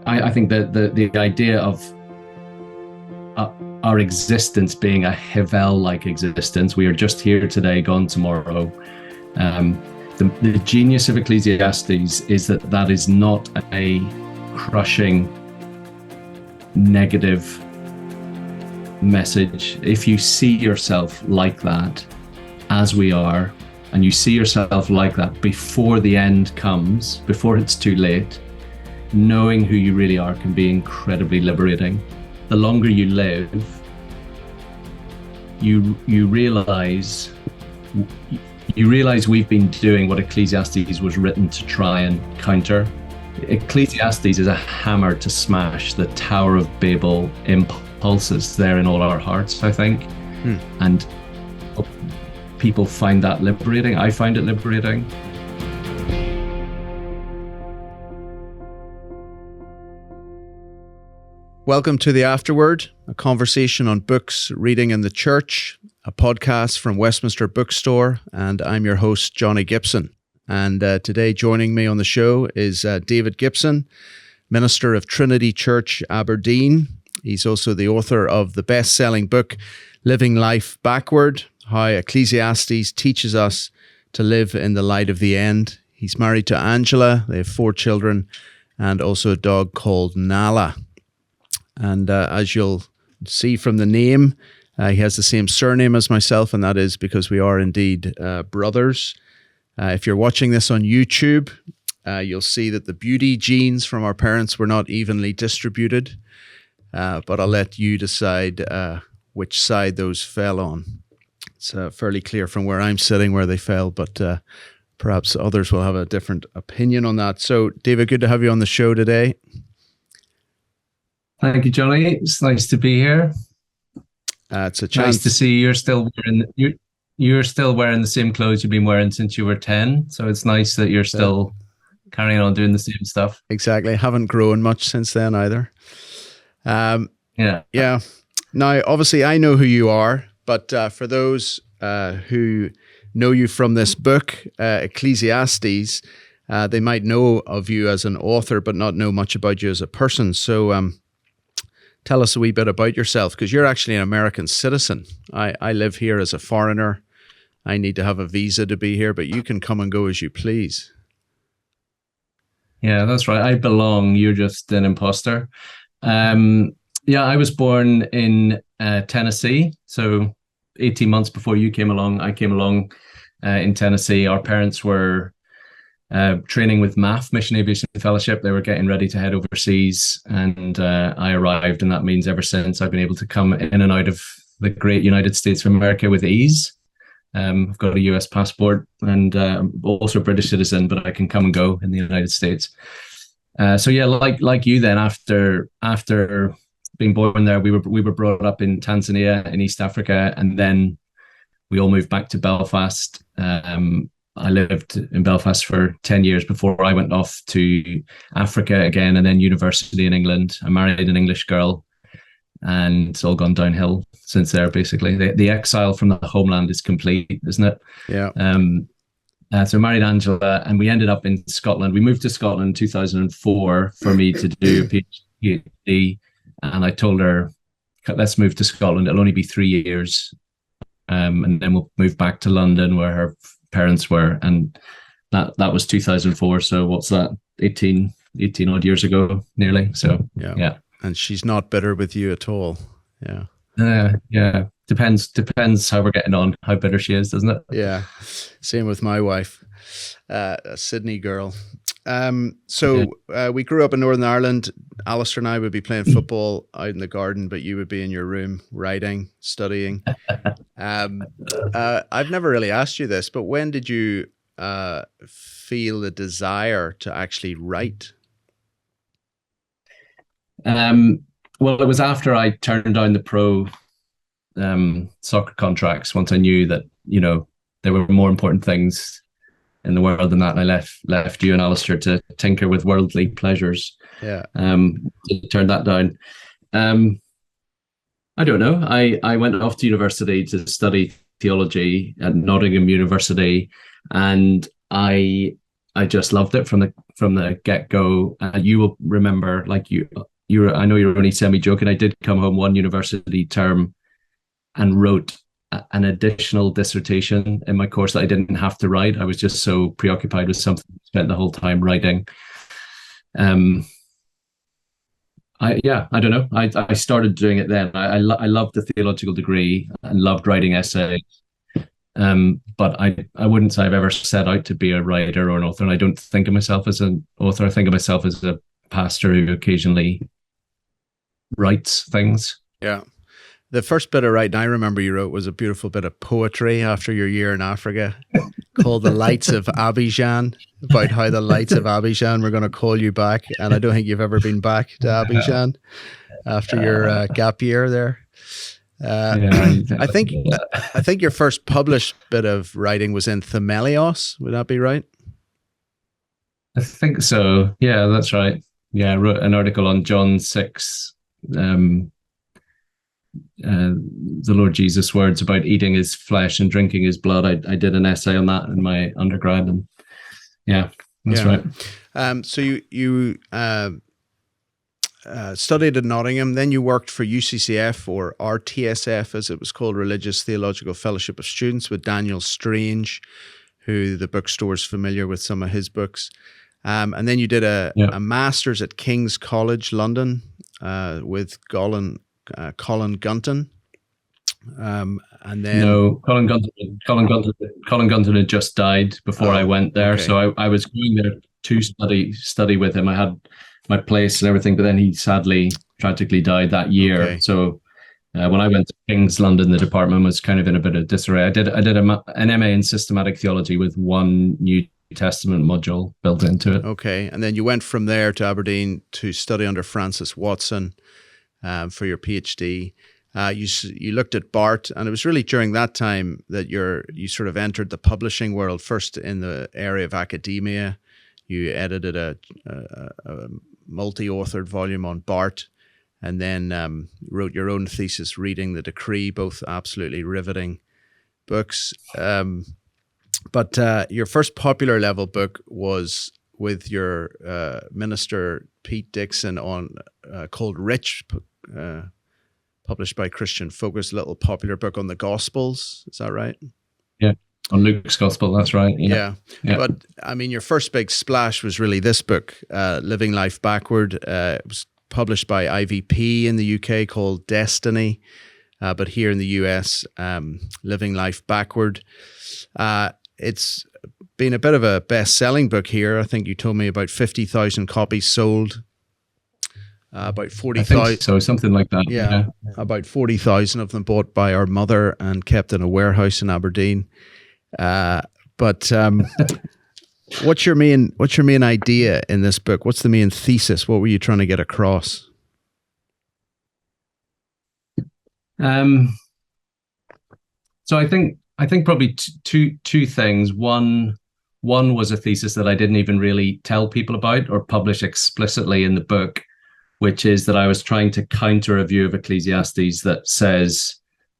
I think that the idea of our existence being a Hevel-like existence, we are just here today, gone tomorrow. The genius of Ecclesiastes is that is not a crushing, negative message. If you see yourself like that, as we are, and you see yourself like that before the end comes, before it's too late, knowing who you really are can be incredibly liberating. The longer you live, you realize we've been doing what Ecclesiastes was written to try and counter. Ecclesiastes is a hammer to smash the Tower of Babel impulses there in all our hearts, I think. And people find that liberating. I find it liberating. Welcome to the Afterword, a conversation on books, reading in the church, a podcast from Westminster Bookstore, and I'm your host, Jonny Gibson. And today joining me on the show is David Gibson, minister of Trinity Church, Aberdeen. He's also the author of the best-selling book, Living Life Backward, How Ecclesiastes Teaches Us to Live in the Light of the End. He's married to Angela. They have 4 children and also a dog called Nala. And as you'll see from the name, he has the same surname as myself, and that is because we are indeed brothers. If you're watching this on YouTube, you'll see that the beauty genes from our parents were not evenly distributed, but I'll let you decide which side those fell on. It's fairly clear from where I'm sitting where they fell, but perhaps others will have a different opinion on that. So, David, good to have you on the show today. Thank you, Jonny. It's nice to be here. It's a chance nice to see you're still wearing the same clothes you've been wearing since you were 10. So it's nice that you're still carrying on doing the same stuff. Exactly. Haven't grown much since then either. Yeah. Now, obviously, I know who you are, but for those who know you from this book, Ecclesiastes, they might know of you as an author, but not know much about you as a person. So tell us a wee bit about yourself, because you're actually an American citizen. I live here as a foreigner. I need to have a visa to be here, but you can come and go as you please. Yeah, that's right. I belong. You're just an imposter. I was born in Tennessee. So 18 months before you came along, I came along in Tennessee. Our parents were training with MAF, Mission Aviation Fellowship. They were getting ready to head overseas, and I arrived, and that means ever since I've been able to come in and out of the great United States of America with ease. I've got a US passport and also a British citizen, but I can come and go in the United States. Like you then, after being born there, we were brought up in Tanzania in East Africa, and then we all moved back to Belfast. I lived in Belfast for 10 years before I went off to Africa again, and then university in England. I married an English girl, and it's all gone downhill since there, basically. The exile from the homeland is complete, isn't it? Yeah. So I married Angela, and we ended up in Scotland. We moved to Scotland in 2004 for me to do a PhD, and I told her, let's move to Scotland. It'll only be 3 years, and then we'll move back to London where her parents were, and that was 2004. So what's that? 18 odd years ago, nearly. So yeah. And she's not bitter with you at all. Yeah. Depends how we're getting on, how bitter she is, doesn't it? Yeah. Same with my wife, a Sydney girl. We grew up in Northern Ireland. Alistair and I would be playing football out in the garden, but you would be in your room writing, studying. I've never really asked you this, but when did you feel the desire to actually write? Well, it was after I turned down the pro soccer contracts. Once I knew that, there were more important things in the world than that, and I left you and Alistair to tinker with worldly pleasures. Yeah. Turned that down. I don't know. I went off to university to study theology at Nottingham University, and I I just loved it from the get go. You will remember, like you were, I know you were only semi joking. I did come home one university term and wrote an additional dissertation in my course that I didn't have to write. I was just so preoccupied with something, spent the whole time writing. I don't know. I started doing it then. I loved the theological degree and loved writing essays. But I wouldn't say I've ever set out to be a writer or an author. And I don't think of myself as an author. I think of myself as a pastor who occasionally writes things. Yeah. The first bit of writing I remember you wrote was a beautiful bit of poetry after your year in Africa called The Lights of Abidjan, about how the lights of Abidjan were going to call you back. And I don't think you've ever been back to Abidjan after your gap year there. I think your first published bit of writing was in Themelios. Would that be right? I think so. Yeah, that's right. Yeah, I wrote an article on John 6, the Lord Jesus' words about eating his flesh and drinking his blood. I did an essay on that in my undergrad, and yeah, that's right. So you studied at Nottingham, then you worked for UCCF, or RTSF as it was called, Religious Theological Fellowship of Students, with Daniel Strange, who the bookstore is familiar with some of his books. And then you did a master's at King's College, London, with Colin Gunton. And then Colin Gunton had just died before I went there. Okay. So I was going there to study with him. I had my place and everything, but then he sadly, tragically died that year. Okay. So when I went to King's London, the department was kind of in a bit of disarray. I did an MA in systematic theology with one New Testament module built into it. Okay. And then you went from there to Aberdeen to study under Francis Watson for your PhD. You looked at Bart, and it was really during that time that you sort of entered the publishing world, first in the area of academia. You edited a multi-authored volume on Bart, and then wrote your own thesis, Reading the Decree, both absolutely riveting books. But your first popular level book was with your minister, Pete Dixon, on called Rich, published by Christian Focus, a little popular book on the Gospels. Is that right? Yeah, on Luke's Gospel, that's right. Yeah. But, I mean, your first big splash was really this book, Living Life Backward. It was published by IVP in the UK, called Destiny, but here in the US, Living Life Backward. It's been a bit of a best-selling book here. I think you told me about 50,000 copies sold. About 40,000. So something like that. Yeah. About 40,000 of them bought by our mother and kept in a warehouse in Aberdeen. But what's your main idea in this book? What's the main thesis? What were you trying to get across? So I think probably two things. One was a thesis that I didn't even really tell people about or publish explicitly in the book, which is that I was trying to counter a view of Ecclesiastes that says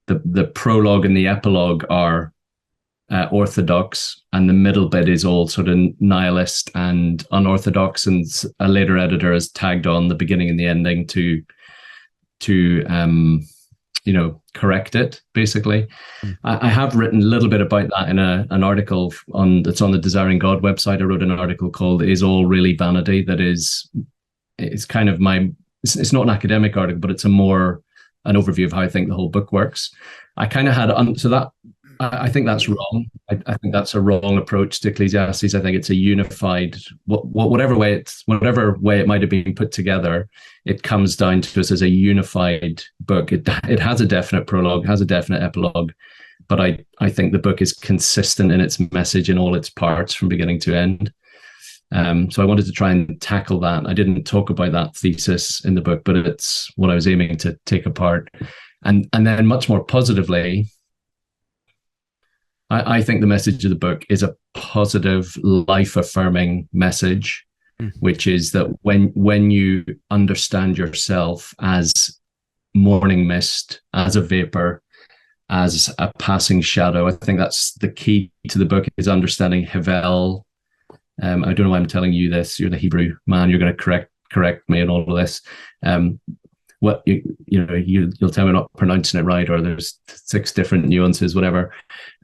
the prologue and the epilogue are orthodox, and the middle bit is all sort of nihilist and unorthodox, and a later editor has tagged on the beginning and the ending to correct it, basically. I have written a little bit about that in an article that's on the Desiring God website. I wrote an article called "Is All Really Vanity?" It's kind of it's not an academic article, but it's an overview of how I think the whole book works. I kind of had, I think that's wrong. I think that's a wrong approach to Ecclesiastes. I think it's a unified, whatever way it might have been put together, it comes down to us as a unified book. It has a definite prologue, has a definite epilogue, but I think the book is consistent in its message in all its parts from beginning to end. So I wanted to try and tackle that. I didn't talk about that thesis in the book, but it's what I was aiming to take apart. And then much more positively, I think the message of the book is a positive, life-affirming message, which is that when you understand yourself as morning mist, as a vapor, as a passing shadow, I think that's the key to the book, is understanding Havel, I don't know why I'm telling you this. You're the Hebrew man. You're going to correct me and all of this. What you'll tell me I'm not pronouncing it right, or there's 6 different nuances, whatever.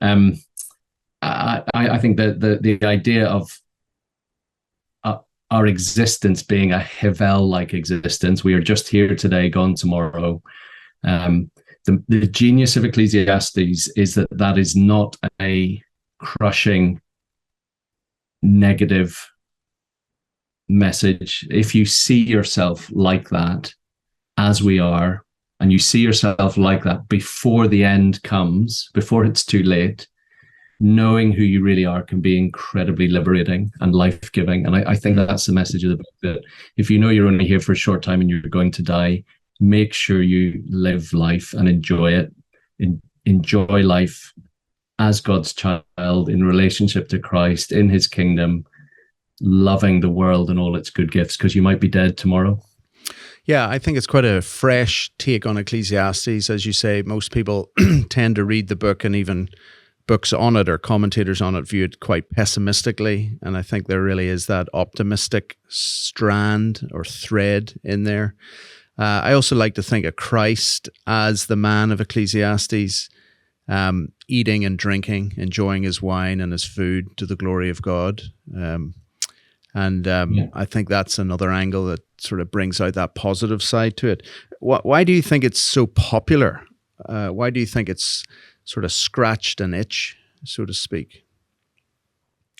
I think that the idea of our existence being a Hevel-like existence, we are just here today, gone tomorrow. The genius of Ecclesiastes is that is not a crushing negative message. If you see yourself like that, as we are, and you see yourself like that before the end comes, before it's too late, knowing who you really are can be incredibly liberating and life-giving. And I think that's the message of the book, that if you know you're only here for a short time and you're going to die, make sure you live life and enjoy it. Enjoy life as God's child, in relationship to Christ, in his kingdom, loving the world and all its good gifts, because you might be dead tomorrow. Yeah, I think it's quite a fresh take on Ecclesiastes. As you say, most people tend to read the book, and even books on it or commentators on it view it quite pessimistically. And I think there really is that optimistic strand or thread in there. I also like to think of Christ as the man of Ecclesiastes, eating and drinking, enjoying his wine and his food to the glory of God. I think that's another angle that sort of brings out that positive side to it. Why do you think it's so popular? Why do you think it's sort of scratched an itch, so to speak?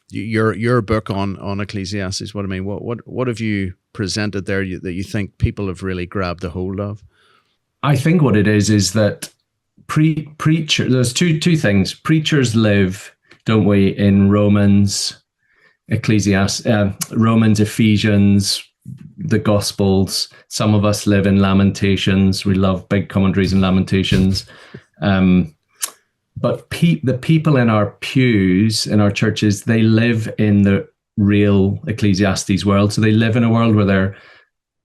Your book on Ecclesiastes, what I mean, what have you presented there that you think people have really grabbed a hold of? I think what it is that preacher. There's two things. Preachers live, don't we, in Romans, Ecclesiastes, Romans, Ephesians, the Gospels. Some of us live in Lamentations. We love big commentaries in Lamentations. But the people in our pews, in our churches, they live in the real Ecclesiastes world. So they live in a world where they're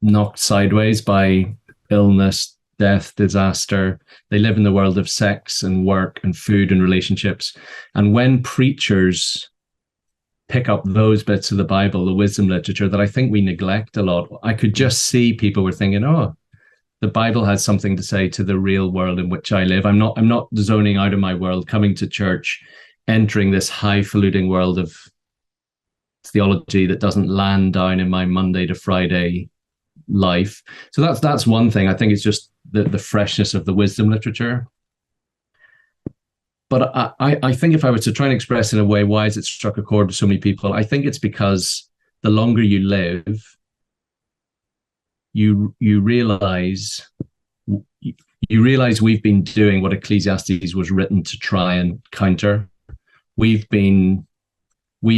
knocked sideways by illness, death, disaster. They live in the world of sex and work and food and relationships. And when preachers pick up those bits of the Bible, the wisdom literature that I think we neglect a lot, I could just see people were thinking, oh, the Bible has something to say to the real world in which I live. I'm not zoning out of my world, coming to church, entering this highfalutin world of theology that doesn't land down in my Monday to Friday life. So that's one thing. I think it's just the freshness of the wisdom literature. But I think if I was to try and express in a way, why has it struck a chord with so many people? I think it's because the longer you live, you realize we've been doing what Ecclesiastes was written to try and counter. We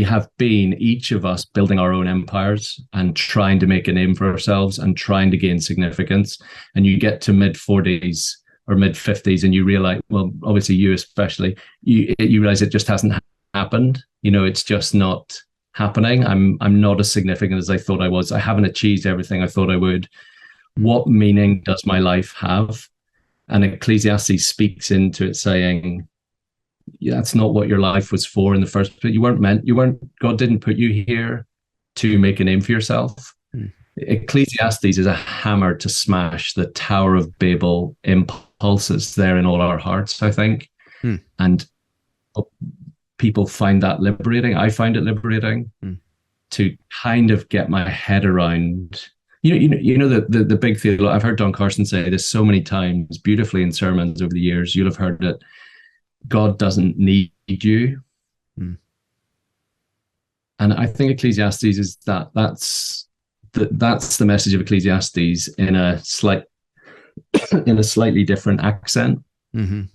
have been, each of us, building our own empires and trying to make a name for ourselves and trying to gain significance. And you get to mid-40s or mid-50s and you realize, well, obviously you especially, you realize it just hasn't happened. It's just not happening. I'm not as significant as I thought I was. I haven't achieved everything I thought I would. What meaning does my life have? And Ecclesiastes speaks into it saying, that's not what your life was for in the first place. God didn't put you here to make a name for yourself. Ecclesiastes is a hammer to smash the Tower of Babel impulses there in all our hearts, I think. And people find that liberating. I find it liberating to kind of get my head around. The big theologian. I've heard Don Carson say this so many times, beautifully in sermons over the years. You'll have heard it. God doesn't need you. And I think Ecclesiastes is that's the message of Ecclesiastes in a slightly different accent. God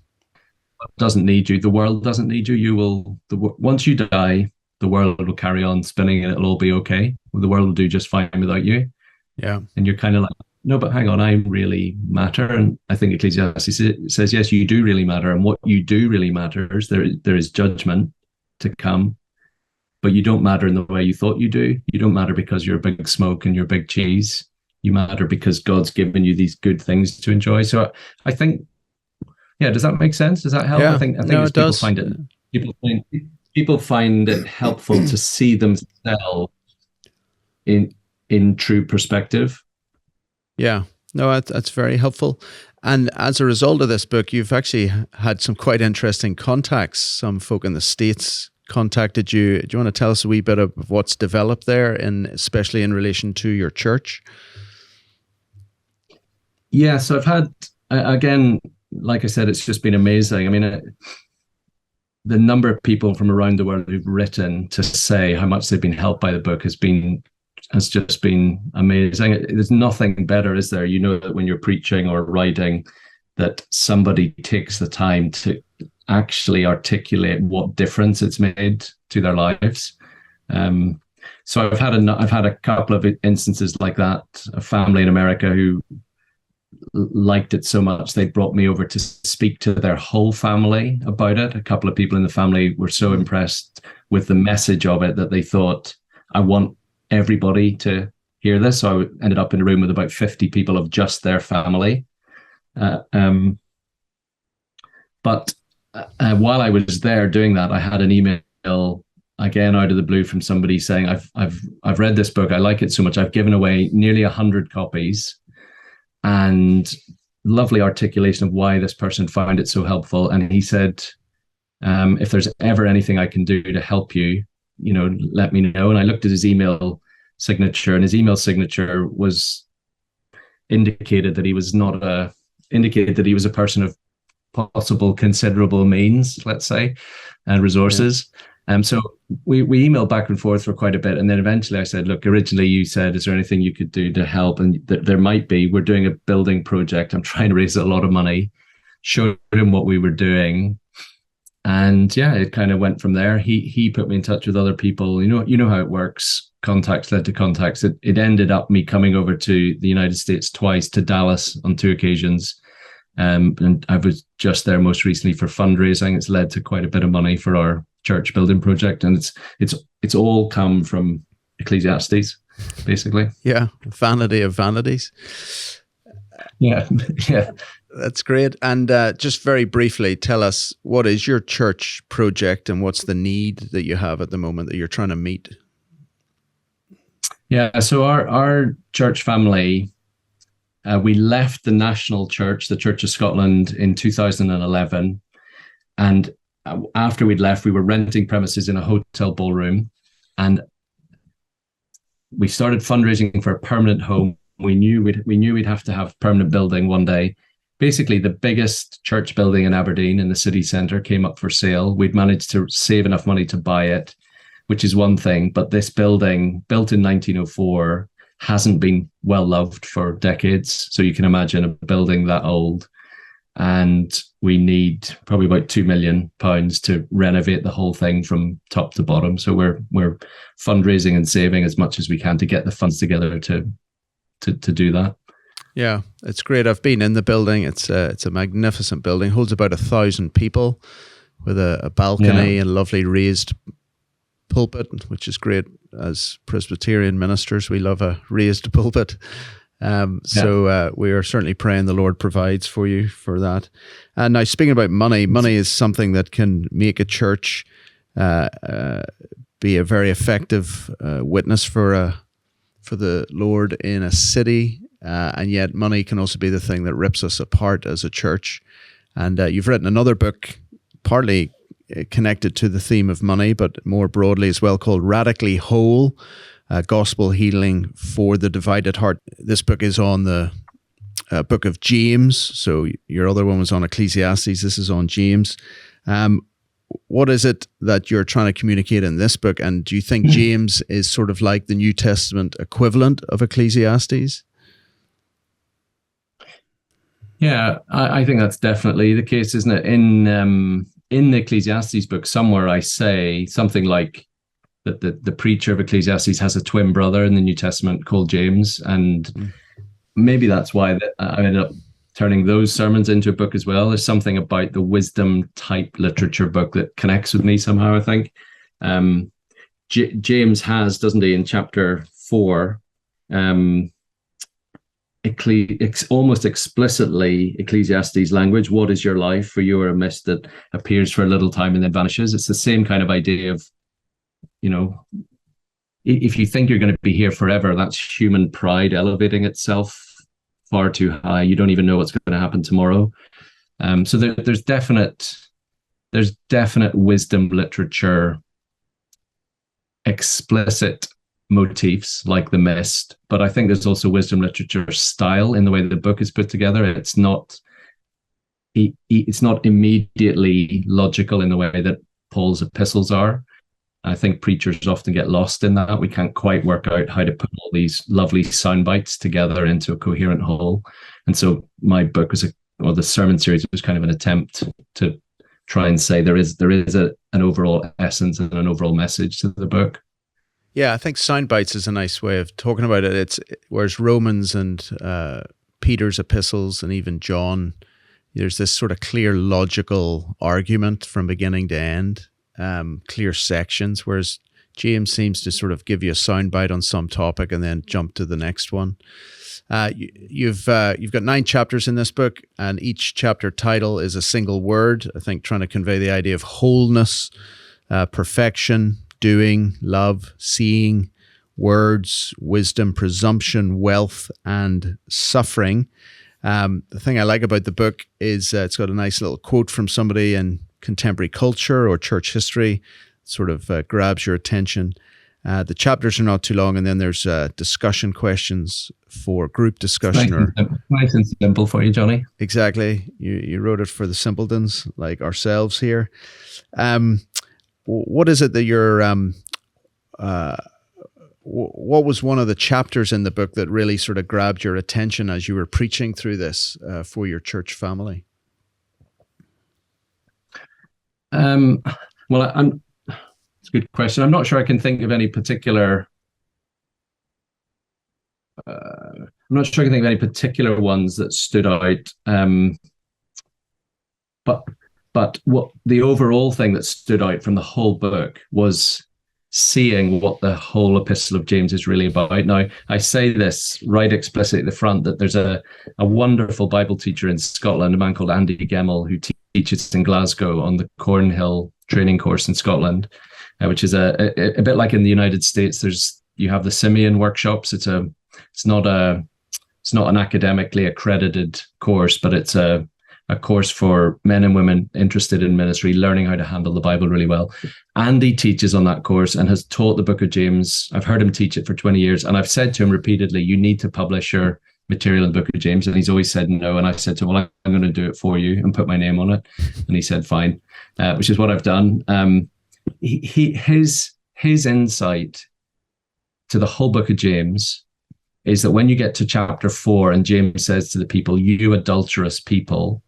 doesn't need you. The world doesn't need you. Once you die, the world will carry on spinning and it'll all be okay. The world will do just fine without you. Yeah. And you're kind of like, no, but hang on, I really matter. And I think Ecclesiastes says, yes, you do really matter. And what you do really matters. There is judgment to come, but you don't matter in the way you thought you do. You don't matter because you're a big smoke and you're a big cheese. You matter because God's given you these good things to enjoy. So I think, yeah, does that make sense? Does that help? Yeah, I think no, it does. People people find it helpful to see themselves in true perspective. Yeah, no, that's very helpful. And as a result of this book, you've actually had some quite interesting contacts. Some folk in the States contacted you. Do you want to tell us a wee bit of what's developed there, especially in relation to your church? Yeah, so I've had, again, like I said, it's just been amazing. I mean, the number of people from around the world who've written to say how much they've been helped by the book has just been amazing. There's nothing better, is there? You know that when you're preaching or writing, that somebody takes the time to actually articulate what difference it's made to their lives. So I've had a couple of instances like that. A family in America who liked it so much they brought me over to speak to their whole family about it. A couple of people in the family were so impressed with the message of it that they thought, I want everybody to hear this. So I ended up in a room with about 50 people of just their family. But while I was there doing that, I had an email again out of the blue from somebody saying, I've read this book. I like it so much. I've given away nearly 100 copies. And lovely articulation of why this person found it so helpful. And he said, if there's ever anything I can do to help you, let me know. And I looked at his email signature, and his email signature was indicated that he was a person of possible considerable means, let's say, and resources. So we emailed back and forth for quite a bit. And then eventually I said, look, originally you said, is there anything you could do to help? And there might be. We're doing a building project. I'm trying to raise a lot of money. Showed him what we were doing. And yeah, it kind of went from there. He put me in touch with other people. You know how it works. Contacts led to contacts. It ended up me coming over to the United States twice, to Dallas on 2 occasions. And I was just there most recently for fundraising. It's led to quite a bit of money for our church building project, and it's all come from Ecclesiastes, basically. Yeah, vanity of vanities. Yeah. That's great. And just very briefly, tell us, what is your church project and what's the need that you have at the moment that you're trying to meet? Yeah, so our church family, we left the national church, the Church of Scotland, in 2011, and after we'd left, we were renting premises in a hotel ballroom, and we started fundraising for a permanent home. We knew we'd have to have permanent building one day. Basically, the biggest church building in Aberdeen in the city centre came up for sale. We'd managed to save enough money to buy it, which is one thing. But this building, built in 1904, hasn't been well loved for decades. So you can imagine a building that old. And we need probably about £2 million to renovate the whole thing from top to bottom. So we're fundraising and saving as much as we can to get the funds together to do that. Yeah, it's great. I've been in the building. It's a magnificent building. Holds about 1,000 people, with a balcony and lovely raised pulpit, which is great. As Presbyterian ministers, we love a raised pulpit. So we are certainly praying the Lord provides for you for that. And now, speaking about money is something that can make a church be a very effective witness for the Lord in a city, and yet money can also be the thing that rips us apart as a church. And you've written another book, partly connected to the theme of money, but more broadly as well, called Radically Whole, Gospel Healing for the Divided Heart. This book is on the book of James. So your other one was on Ecclesiastes. This is on James. What is it that you're trying to communicate in this book? And do you think James is sort of like the New Testament equivalent of Ecclesiastes? Yeah, I think that's definitely the case, isn't it? In the Ecclesiastes book, somewhere I say something like that the preacher of Ecclesiastes has a twin brother in the New Testament called James, and maybe that's why I ended up turning those sermons into a book as well. There's something about the wisdom type literature book that connects with me somehow, I think. James has, doesn't he, in chapter 4, almost explicitly Ecclesiastes language. What is your life? For you are a mist that appears for a little time and then vanishes. It's the same kind of idea of, if you think you're going to be here forever, that's human pride elevating itself far too high. You don't even know what's going to happen tomorrow. So there's definite wisdom literature, explicit motifs like the mist, but I think there's also wisdom literature style in the way the book is put together. It's not immediately logical in the way that Paul's epistles are. I think preachers often get lost in that. We can't quite work out how to put all these lovely sound bites together into a coherent whole. And so my book the sermon series was kind of an attempt to try and say there is an overall essence and an overall message to the book. Yeah, I think sound bites is a nice way of talking about it. Whereas Romans and Peter's epistles and even John, there's this sort of clear logical argument from beginning to end, clear sections, whereas James seems to sort of give you a soundbite on some topic and then jump to the next one. You've got 9 chapters in this book, and each chapter title is a single word, I think trying to convey the idea of wholeness, perfection, doing, love, seeing, words, wisdom, presumption, wealth, and suffering. The thing I like about the book is it's got a nice little quote from somebody in contemporary culture or church history, sort of grabs your attention. The chapters are not too long, and then there's discussion questions for group discussion. Nice and simple for you, Jonny. Exactly. You wrote it for the simpletons like ourselves here. What is it that you're... what was one of the chapters in the book that really sort of grabbed your attention as you were preaching through this for your church family? Well, it's a good question. I'm not sure I can think of any particular. I'm not sure I can think of any particular ones that stood out. But what the overall thing that stood out from the whole book was seeing what the whole epistle of James is really about. Now, I say this right explicitly at the front, that there's a wonderful Bible teacher in Scotland, a man called Andy Gemmell, who teaches in Glasgow on the Cornhill training course in Scotland, which is a bit like in the United States. You have the Simeon workshops. It's not an academically accredited course, but it's a course for men and women interested in ministry, learning how to handle the Bible really well. Andy teaches on that course and has taught the book of James. I've heard him teach it for 20 years. And I've said to him repeatedly, you need to publish your material in the book of James. And he's always said no. And I said to him, well, I'm going to do it for you and put my name on it. And he said, fine, which is what I've done. His insight to the whole book of James is that when you get to chapter 4 and James says to the people, you adulterous people,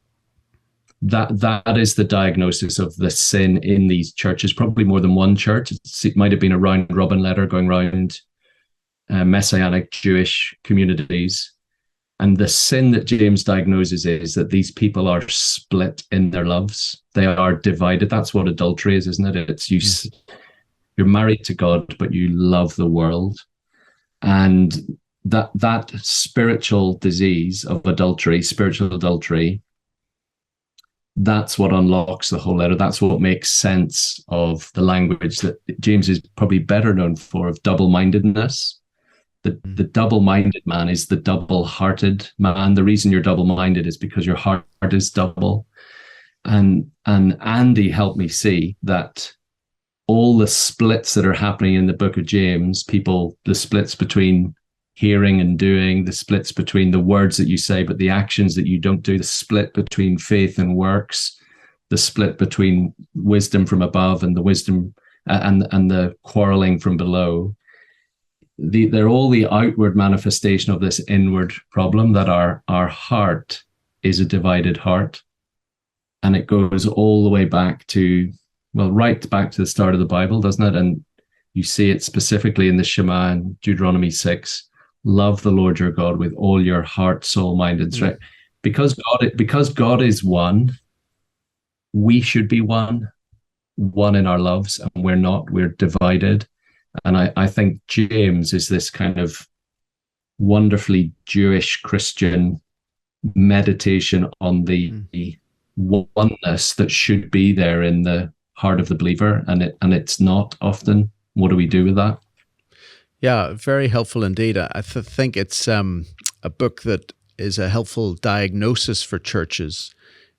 that is the diagnosis of the sin in these churches, probably more than one church. It might have been a round robin letter going around Messianic Jewish communities. And the sin that James diagnoses is that these people are split in their loves. They are divided. That's what adultery is, isn't it? It's you're married to God, but you love the world. And that spiritual disease of adultery, spiritual adultery, that's what unlocks the whole letter. That's what makes sense of the language that James is probably better known for, of double-mindedness. The double-minded man is the double-hearted man. The reason you're double-minded is because your heart is double. And Andy helped me see that all the splits that are happening in the book of James, the splits between hearing and doing, the splits between the words that you say but the actions that you don't do, the split between faith and works, the split between wisdom from above and the wisdom and the quarreling from below. They're all the outward manifestation of this inward problem, that our heart is a divided heart. And it goes all the way back to, right back to the start of the Bible, doesn't it? And you see it specifically in the Shema in Deuteronomy 6. Love the Lord your God with all your heart, soul, mind, and strength. Because God is one, we should be one in our loves, and we're not. We're divided. And I think James is this kind of wonderfully Jewish Christian meditation on the oneness that should be there in the heart of the believer, and it's not often. What do we do with that? Yeah, very helpful indeed. I think it's a book that is a helpful diagnosis for churches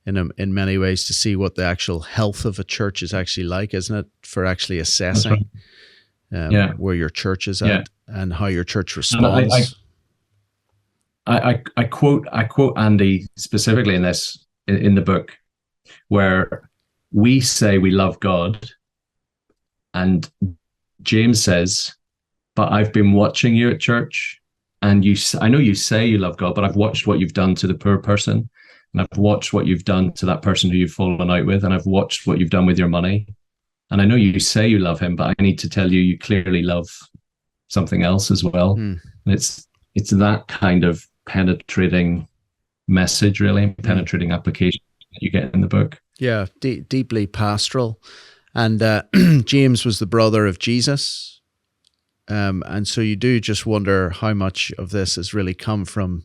in many ways, to see what the actual health of a church is actually like, isn't it? For actually assessing where your church is at and how your church responds. I quote Andy specifically in this in the book, where we say we love God, and James says, "But I've been watching you at church, and I know you say you love God, but I've watched what you've done to the poor person, and I've watched what you've done to that person who you've fallen out with, and I've watched what you've done with your money. And I know you say you love him, but I need to tell you, you clearly love something else as well." And it's that kind of penetrating message, really, penetrating application that you get in the book. Yeah, deeply pastoral. And James was the brother of Jesus. And so you do just wonder how much of this has really come from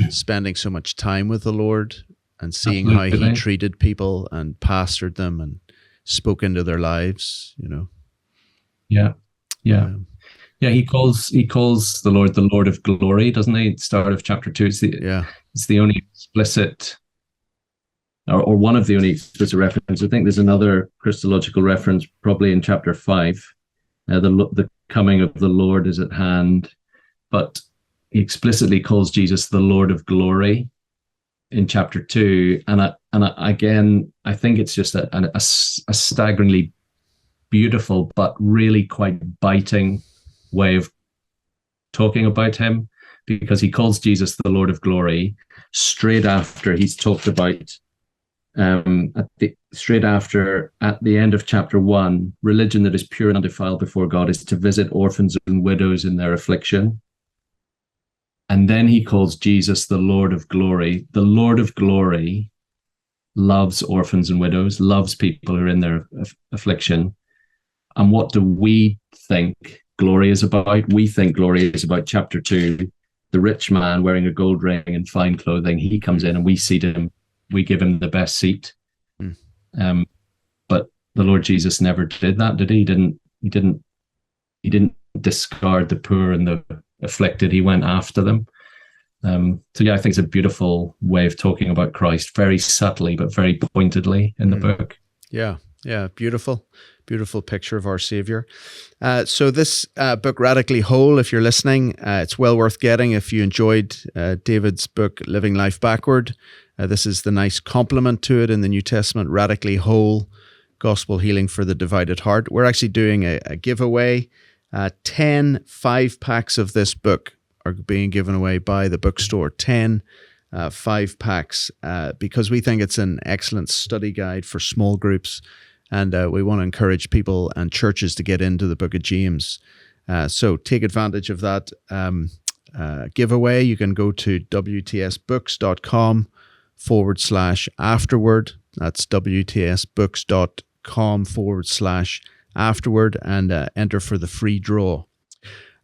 spending so much time with the Lord and seeing how he treated people and pastored them and spoke into their lives, Yeah. He calls the Lord of glory, doesn't he? At the start of chapter 2. It's the only explicit, or one of the only explicit references. I think there's another Christological reference probably in chapter 5. The coming of the Lord is at hand, but he explicitly calls Jesus the Lord of glory in chapter 2. And again, I think it's just a staggeringly beautiful but really quite biting way of talking about him, because he calls Jesus the Lord of glory straight after he's talked about at the end of chapter 1, religion that is pure and undefiled before God is to visit orphans and widows in their affliction. And then he calls Jesus the Lord of glory. The Lord of glory loves orphans and widows, loves people who are in their affliction. And what do we think glory is about? We think glory is about chapter 2, the rich man wearing a gold ring and fine clothing. He comes in and we seat him. We give him the best seat. But the Lord Jesus never did that, did he? He didn't discard the poor and the afflicted. He went after them. So I think it's a beautiful way of talking about Christ, very subtly but very pointedly in the book. Yeah, beautiful picture of our Savior. So this book, Radically Whole, if you're listening, it's well worth getting if you enjoyed David's book, Living Life Backward. This is the nice complement to it in the New Testament, Radically Whole, Gospel Healing for the Divided Heart. We're actually doing a giveaway. 10 5-packs of this book are being given away by the bookstore. 10 5-packs because we think it's an excellent study guide for small groups, and we want to encourage people and churches to get into the book of James. So take advantage of that giveaway. You can go to wtsbooks.com/afterword. That's wtsbooks.com/afterword, and enter for the free draw.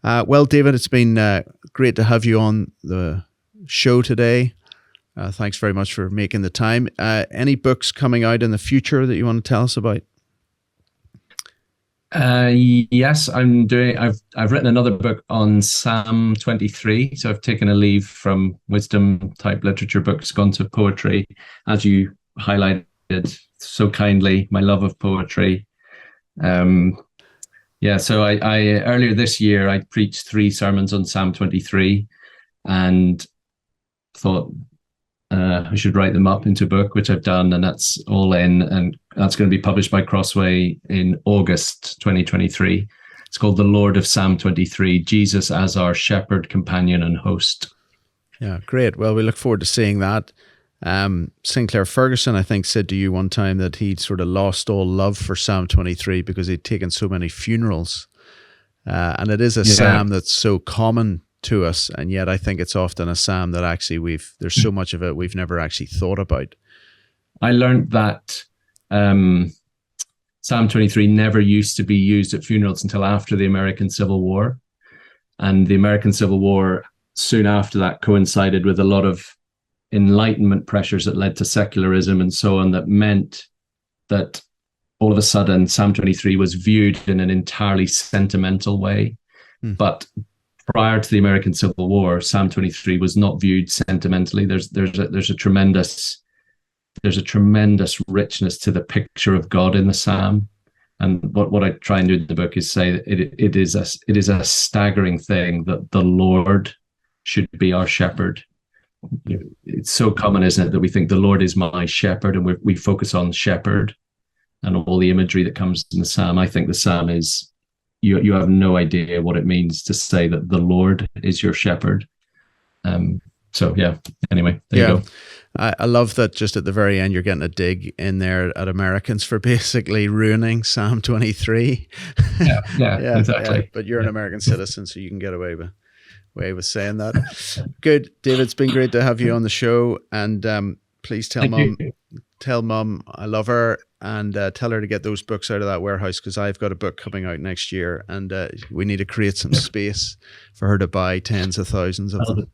Well, David, it's been great to have you on the show today. Thanks very much for making the time. Any books coming out in the future that you want to tell us about? Yes, I've written another book on Psalm 23. So I've taken a leave from wisdom type literature books, gone to poetry, as you highlighted so kindly, my love of poetry. So I earlier this year, I preached 3 sermons on Psalm 23 and thought I should write them up into a book, which I've done, and that's all in, and that's going to be published by Crossway in August 2023. It's called The Lord of Psalm 23, Jesus as our Shepherd, Companion and Host. Yeah, great. Well, we look forward to seeing that. Sinclair Ferguson, I think, said to you one time that he'd sort of lost all love for Psalm 23 because he'd taken so many funerals. And it is a psalm that's so common to us, and yet I think it's often a psalm that actually there's so much of it we've never actually thought about. I learned that Psalm 23 never used to be used at funerals until after the American Civil War. And the American Civil War soon after that coincided with a lot of Enlightenment pressures that led to secularism and so on, that meant that all of a sudden Psalm 23 was viewed in an entirely sentimental way. But prior to the American Civil War, Psalm 23 was not viewed sentimentally. There's a tremendous richness to the picture of God in the Psalm. And what I try and do in the book is say that it is a staggering thing that the Lord should be our shepherd. It's so common, isn't it, that we think the Lord is my shepherd, and we focus on shepherd and all the imagery that comes in the Psalm. I think the Psalm is, you have no idea what it means to say that the Lord is your shepherd. So yeah, anyway, there you go. I love that just at the very end, you're getting a dig in there at Americans for basically ruining Psalm 23. Yeah, exactly. Yeah, but you're an American citizen, so you can get away with saying that. Good. David, it's been great to have you on the show. And please tell Mum I love her, and tell her to get those books out of that warehouse, because I've got a book coming out next year, and we need to create some space for her to buy tens of thousands of them.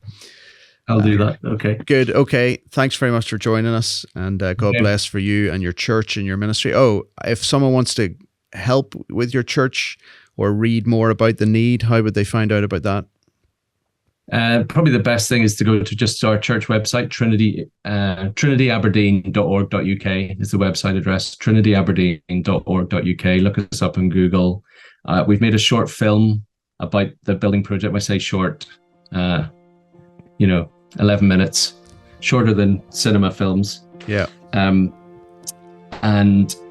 I'll do that. Okay. Good. Okay. Thanks very much for joining us, and God bless for you and your church and your ministry. Oh, if someone wants to help with your church or read more about the need, how would they find out about that? Probably the best thing is to go to just our church website, trinityaberdeen.org.uk is the website address, trinityaberdeen.org.uk. Look us up on Google. We've made a short film about the building project. I say short, 11 minutes, shorter than cinema films. Yeah. And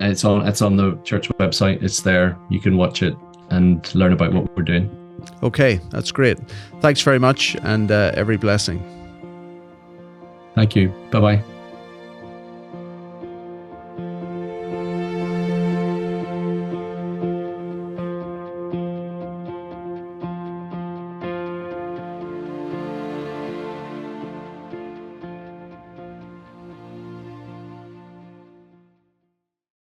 it's on the church website. It's there. You can watch it and learn about what we're doing. Okay, that's great. Thanks very much, and every blessing. Thank you. Bye-bye.